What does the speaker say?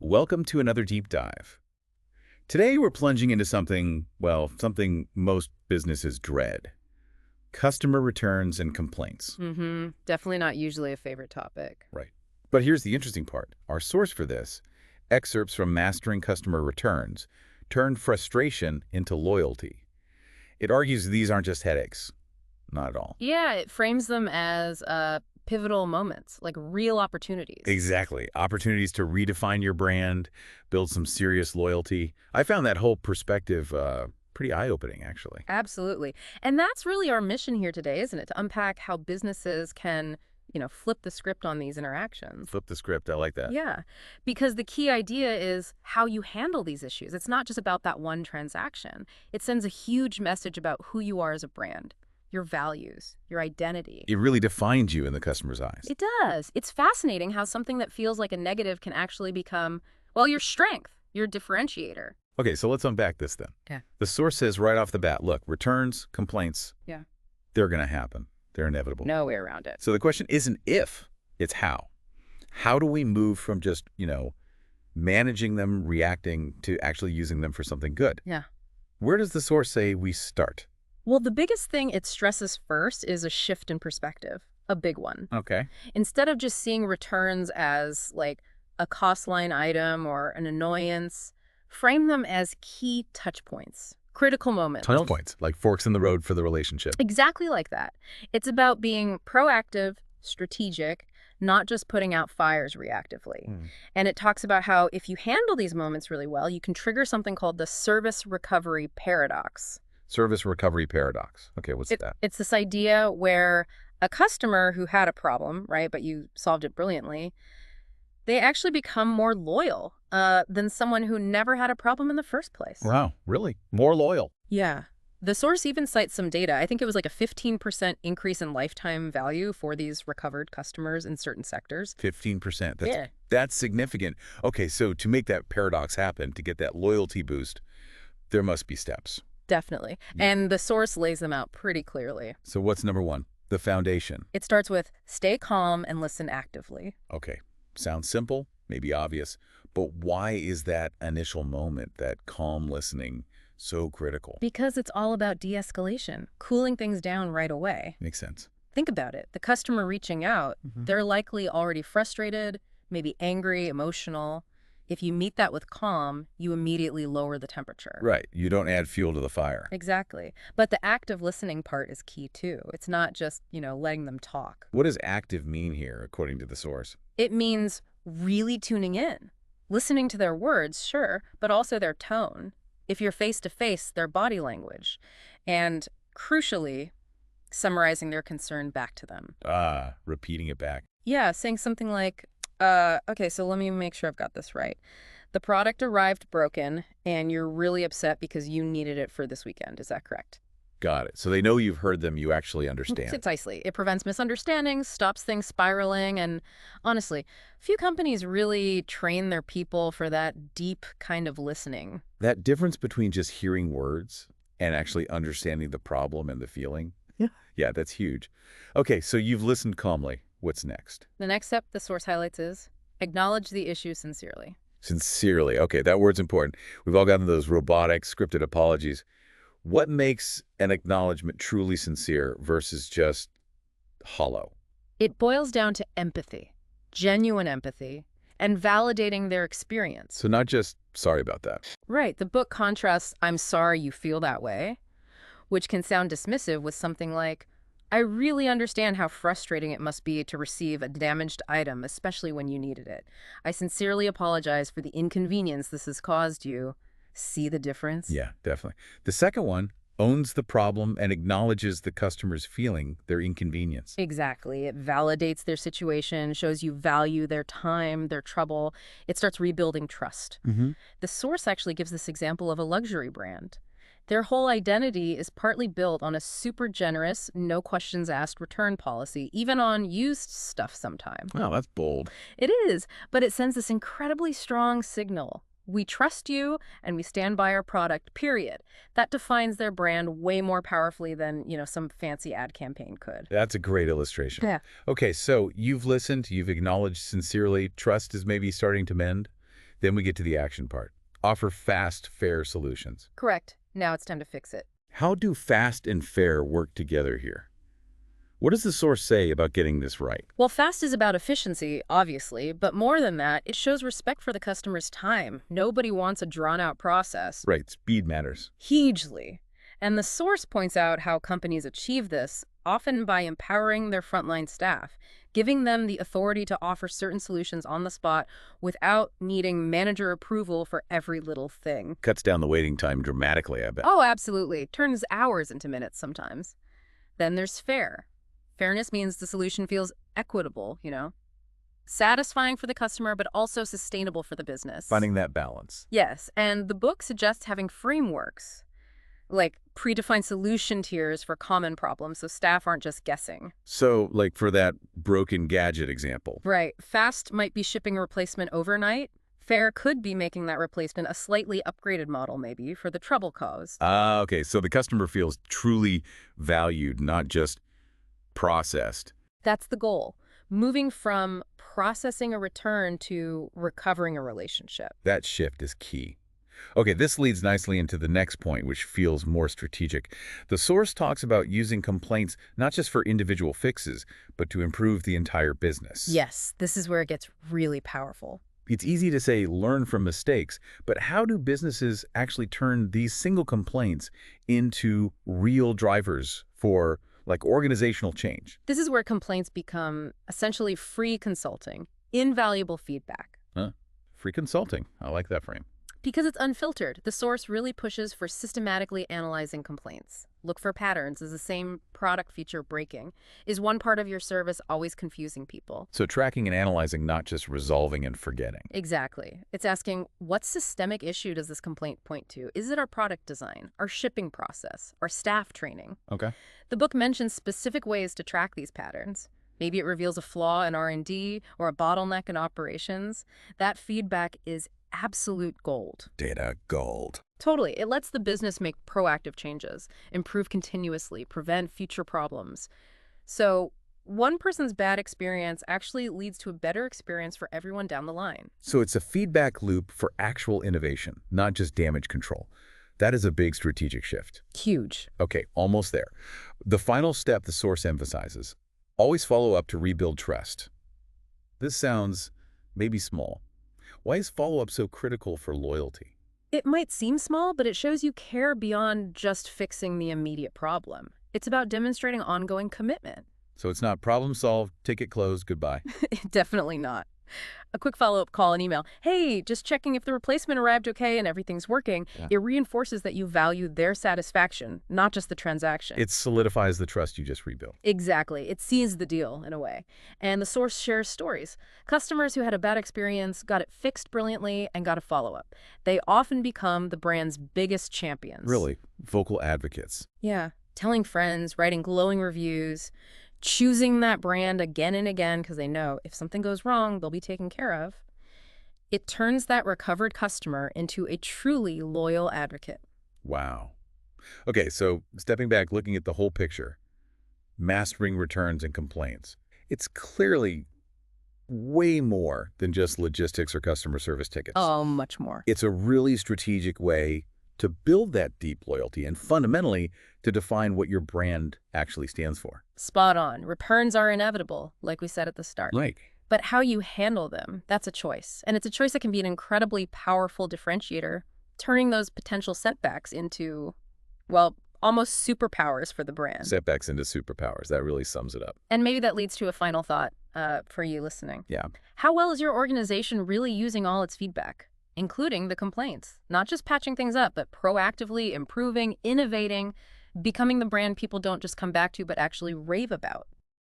Welcome to another deep dive. Today we're plunging into something most businesses dread. Customer returns and complaints. Definitely not usually a favorite topic. Right. But here's the interesting part. Our source for this, excerpts from Mastering Customer Returns, turned frustration into loyalty. It argues these aren't just headaches. Not at all. Yeah, it frames them as pivotal moments, like real opportunities. Exactly. Opportunities to redefine your brand, build some serious loyalty. I found that whole perspective pretty eye-opening, actually. Absolutely. And that's really our mission here today, isn't it? To unpack how businesses can, flip the script on these interactions. Flip the script. I like that. Yeah, because the key idea is how you handle these issues. It's not just about that one transaction. It sends a huge message about who you are as a brand, your values, your identity. It really defines you in the customer's eyes. It does. It's fascinating how something that feels like a negative can actually become, well, your strength, your differentiator. Okay, so let's unpack this then. Yeah. The source says right off the bat, look, returns, complaints, Yeah. they're going to happen. They're inevitable. No way around it. So the question isn't if, it's how. How do we move from just, managing them, reacting, to actually using them for something good? Yeah. Where does the source say we start? Well, the biggest thing it stresses first is a shift in perspective, a big one. Okay. Instead of just seeing returns as like a cost line item or an annoyance, frame them as key touch points, critical moments. Touch points, like forks in the road for the relationship. Exactly like that. It's about being proactive, strategic, not just putting out fires reactively. And it talks about how if you handle these moments really well, you can trigger something called the service recovery paradox. Service recovery paradox. Okay, what's that? It's this idea where a customer who had a problem, right, but you solved it brilliantly, they actually become more loyal than someone who never had a problem in the first place. Wow, really? More loyal. Yeah. The source even cites some data. I think it was like a 15% increase in lifetime value for these recovered customers in certain sectors. 15%. Yeah. That's significant. Okay, so to make that paradox happen, to get that loyalty boost, there must be steps. Definitely. And the source lays them out pretty clearly. So what's number one? The foundation. It starts with stay calm and listen actively. Okay, sounds simple, maybe obvious, but why is that initial moment, that calm listening, so critical? Because it's all about de-escalation, cooling things down right away. Makes sense. Think about it. The customer reaching out, they're likely already frustrated, maybe angry, emotional. If you meet that with calm, you immediately lower the temperature. Right, you don't add fuel to the fire. Exactly. But the active listening part is key too. It's not just, letting them talk. What does active mean here, according to the source? It means really tuning in. Listening to their words, sure, but also their tone. If you're face-to-face, their body language. And crucially, summarizing their concern back to them. Repeating it back. Yeah, saying something like, okay, so let me make sure I've got this right. The product arrived broken, and you're really upset because you needed it for this weekend. Is that correct? Got it. So they know you've heard them, you actually understand. Precisely. It prevents misunderstandings, stops things spiraling, and honestly, few companies really train their people for that deep kind of listening. That difference between just hearing words and actually understanding the problem and the feeling? Yeah, that's huge. Okay, so you've listened calmly. What's next? The next step the source highlights is acknowledge the issue sincerely. Sincerely. Okay, that word's important. We've all gotten those robotic, scripted apologies. What makes an acknowledgement truly sincere versus just hollow? It boils down to empathy, genuine empathy, and validating their experience. So not just, sorry about that. Right. The book contrasts, I'm sorry you feel that way, which can sound dismissive, with something like, I really understand how frustrating it must be to receive a damaged item, especially when you needed it. I sincerely apologize for the inconvenience this has caused you. See the difference? Yeah, definitely. The second one owns the problem and acknowledges the customer's feeling, their inconvenience. Exactly. It validates their situation, shows you value their time, their trouble. It starts rebuilding trust. The source actually gives this example of a luxury brand. Their whole identity is partly built on a super generous, no questions asked return policy, even on used stuff sometimes. Wow, that's bold. It is, but it sends this incredibly strong signal. We trust you and we stand by our product, period. That defines their brand way more powerfully than, some fancy ad campaign could. That's a great illustration. Yeah. Okay, so you've listened, you've acknowledged sincerely, trust is maybe starting to mend. Then we get to the action part. Offer fast, fair solutions. Correct. Now it's time to fix it. How do fast and fair work together here? What does the source say about getting this right? Well, fast is about efficiency, obviously, but more than that, it shows respect for the customer's time. Nobody wants a drawn-out process. Right, speed matters. Hugely. And the source points out how companies achieve this, often by empowering their frontline staff, giving them the authority to offer certain solutions on the spot without needing manager approval for every little thing. Cuts down the waiting time dramatically, I bet. Oh, absolutely. Turns hours into minutes sometimes. Then there's fair. Fairness means the solution feels equitable, satisfying for the customer, but also sustainable for the business. Finding that balance. Yes, and the book suggests having frameworks, like predefined solution tiers for common problems so staff aren't just guessing. So, like for that broken gadget example. Right. Fast might be shipping a replacement overnight. Fair could be making that replacement a slightly upgraded model, maybe, for the trouble caused. Okay, so the customer feels truly valued, not just processed. That's the goal. Moving from processing a return to recovering a relationship. That shift is key. Okay, this leads nicely into the next point, which feels more strategic. The source talks about using complaints not just for individual fixes, but to improve the entire business. Yes, this is where it gets really powerful. It's easy to say learn from mistakes, but how do businesses actually turn these single complaints into real drivers for organizational change? This is where complaints become essentially free consulting, invaluable feedback. Free consulting. I like that frame. Because it's unfiltered, the source really pushes for systematically analyzing complaints. Look for patterns. Is the same product feature breaking? Is one part of your service always confusing people? So tracking and analyzing, not just resolving and forgetting. Exactly. It's asking, what systemic issue does this complaint point to? Is it our product design, our shipping process, our staff training? Okay. The book mentions specific ways to track these patterns. Maybe it reveals a flaw in R&D or a bottleneck in operations. That feedback is absolute gold. Data gold. Totally. It lets the business make proactive changes, improve continuously, prevent future problems. So one person's bad experience actually leads to a better experience for everyone down the line. So it's a feedback loop for actual innovation, not just damage control. That is a big strategic shift. Huge. Okay, almost there. The final step the source emphasizes: always follow up to rebuild trust. This sounds maybe small. Why is follow-up so critical for loyalty? It might seem small, but it shows you care beyond just fixing the immediate problem. It's about demonstrating ongoing commitment. So it's not problem solved, ticket closed, goodbye. Definitely not. A quick follow-up call and email. Hey, just checking if the replacement arrived okay and everything's working. Yeah. It reinforces that you value their satisfaction, not just the transaction. It solidifies the trust you just rebuilt. Exactly. It seals the deal, in a way. And the source shares stories. Customers who had a bad experience got it fixed brilliantly and got a follow-up. They often become the brand's biggest champions. Really, vocal advocates. Yeah. Telling friends, writing glowing reviews, choosing that brand again and again because they know if something goes wrong, they'll be taken care of. It turns that recovered customer into a truly loyal advocate. Wow. Okay, so stepping back, looking at the whole picture, mastering returns and complaints. It's clearly way more than just logistics or customer service tickets. Oh, much more. It's a really strategic way to build that deep loyalty and fundamentally to define what your brand actually stands for. Spot on. Returns are inevitable, like we said at the start. Right. But how you handle them, that's a choice. And it's a choice that can be an incredibly powerful differentiator, turning those potential setbacks into, well, almost superpowers for the brand. Setbacks into superpowers. That really sums it up. And maybe that leads to a final thought for you listening. Yeah. How well is your organization really using all its feedback, including the complaints? Not just patching things up, but proactively improving, innovating, becoming the brand people don't just come back to, but actually rave about.